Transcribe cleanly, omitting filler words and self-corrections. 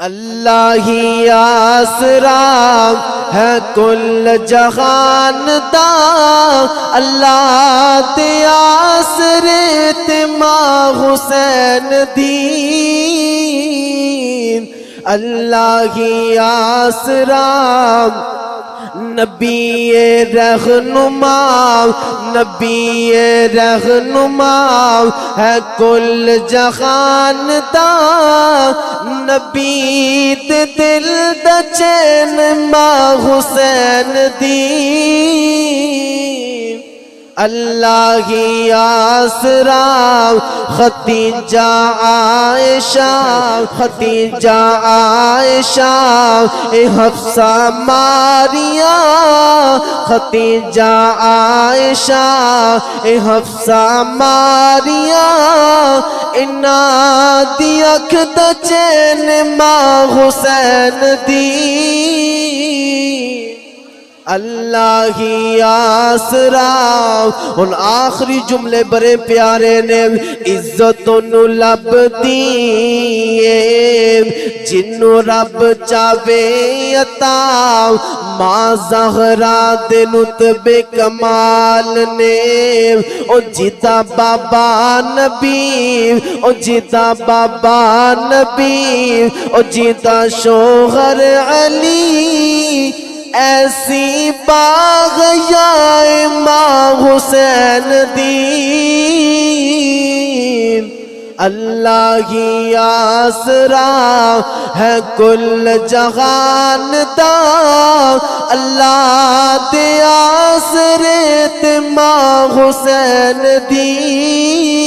اللہ ہی آسرا ہے کل جہان دا، اللہ تے آسرے تے ماں حسین دین، اللہ ہی آسرا نبی رہنما، نبی رہنما ہے کل جہان دا، نبی تے دل دا چین ماں حسین دی، اللہ ہی آسرا ختیجہ عائشہ، ختیجہ عائشہ حفصہ ماریا، ختیجہ عائشہ حفصہ ماریا، انہاں دی اکھ دا چین ماں حسین دی، اللہ ہی آسرا۔ ان آخری جملے بڑے پیارے نے، عزت نو لب دیئے جنو رب چاہوے عطا، ماں زہرا دے نتبے کمال نے، او جیتا بابا نبی، او جیتا بابا نبی، او جیتا شوہر علی، ایسی باغ یا ماں حسین دین، اللہ ہی آسرا ہے کل جہان دا، اللہ تے آسرے تے ماں حسین دین۔